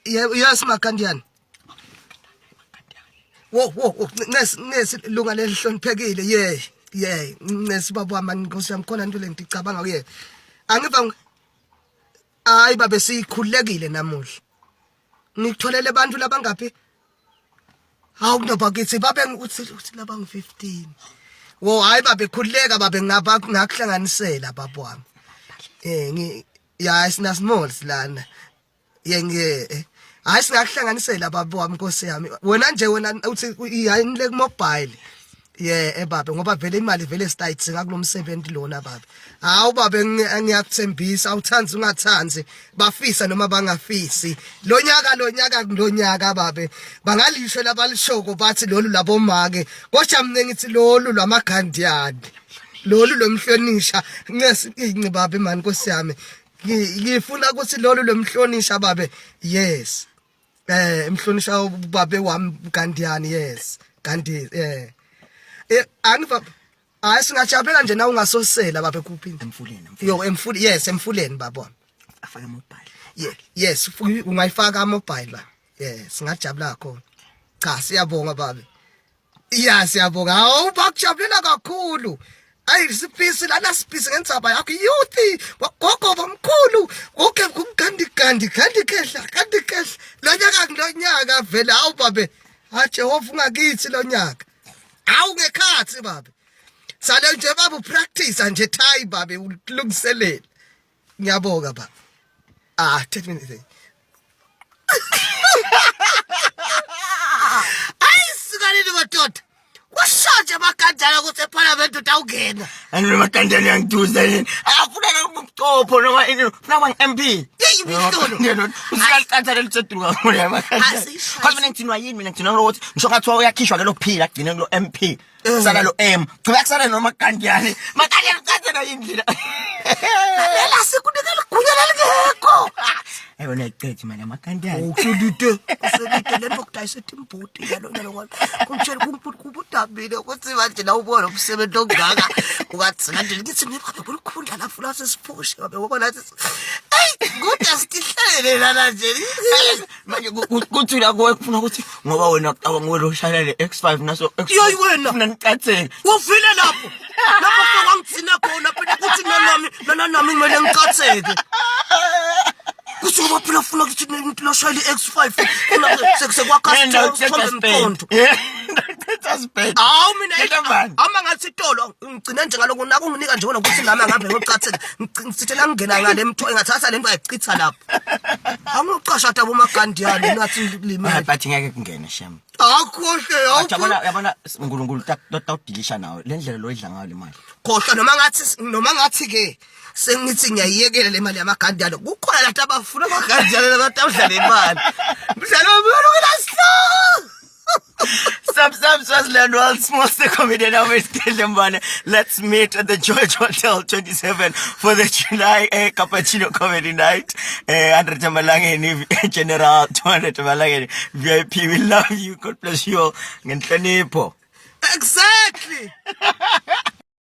Yes Makandiani. Wo lunga lelihloniphekile nesibaba wami Nkosi yami khona into lengicabanga kuye. Angiva hayi babe sikhulekile namuhla. Ngitholele abantu labangaphi? Hawu kunobakithi babe uthi laba ngi15. Wo hayi babe khuleka babe ngakuhlanganisela baba wami. Sina smalls lana. Hayi singakuhlanganisela baba wami Nkosi yami. Wena nje uthi yayinile ku mobile. Baba ngoba vele imali vele sitayitsinga kulomsebenzi lona baba. Hawu baba ngiyakuthembisa awuthanzi ungathanzi bafisa noma bangafisi. Lo nyaka baba bangalisho labalishoko bathi lolu labo make. Kodwa mina ngithi lolu lwamagandiyani. Lolu lomhlonisha ngesi baba mani Nkosi yami. Ngifuna ukuthi lolu lomhlonisha baba. Yes. Mhlonisha babe wami Gandiyani yes. Gandhi angiva singajabulela nje na ungasosela baba kuphi emfuleni yes emfuleni baba afaka mobile yes ungayifaka mobile la singajabula khona cha siyabonga baba siyabonga hawu bakujabulela kakhulu ayi sipisi lana sipisi ngentsaba yakho youth gogo bomkhulu okay Gandhi kehla lo nyaka vele hawu baba Jehova ungakithi lo nyaka awu ngekhathi baba sale nje baba upractice nje Thai baba ulungiselela ngiyabonga baba 10 minutes ayisikalini madoda washaje makandala ukuthi eParliament utawungena and makandala yangiduza yini afuna ukucopho noma ufuna uma MP usiyaqatha lelitseduka ngoba makandala kodwa mina ngithinwa yini mina ngithinwa ukuthi ngisho ngathiwa uyakhishwa ke lo phila kugcine lo MP sala lo M kuba kusala noma Gandiyani makandala ucathela indlela la sikunikela gunya lelingekho ayona iqethi manje makandala usulite lento kudayisa imbudi yalo kumtshela kubudabile ukuthi manje la ubona umsebenzi ongaka ungathi kanti ngithi ngibaba kulukhundla la funa sesiphushe babe ubona athi hey good asihlele lana nje manje kuthi la kufuna ukuthi ngoba wena nguwe lo shayela X5 naso yoyi wena ufuna ngicatheke uvile lapho kwangithina khona phela kuthi nami kumele ngicatheke kuthi ngoba phela ufuna ukuthi lo shayela X5 sekusekwakha awu mina ama ngathi itolo ngicina nje ngaloko nakunginika nje wona ukuthi nami angabe ngoqatheka ngicithela ngingena ngale mtho engathatha lento ayichitha lapho angiqasha tabo magandiyani nathi limele but ngeke kungene shame akhohle yabona uNkulunkulu tawudilisha nawe lendlela lo idla ngayo le mali khohle noma ngathi ke sengithi ngiyayiyekela le mali yamagandiyani kukhona lathi abafuna amagandiyani labantu abadlala imali mdlalo wami Swaziland world's most comedian always Mbane. Let's meet at the George Hotel 27 for the July Cappuccino Comedy Night. 100 Malangeni General 200 Malangeni VIP. We love you. God bless you all. Exactly.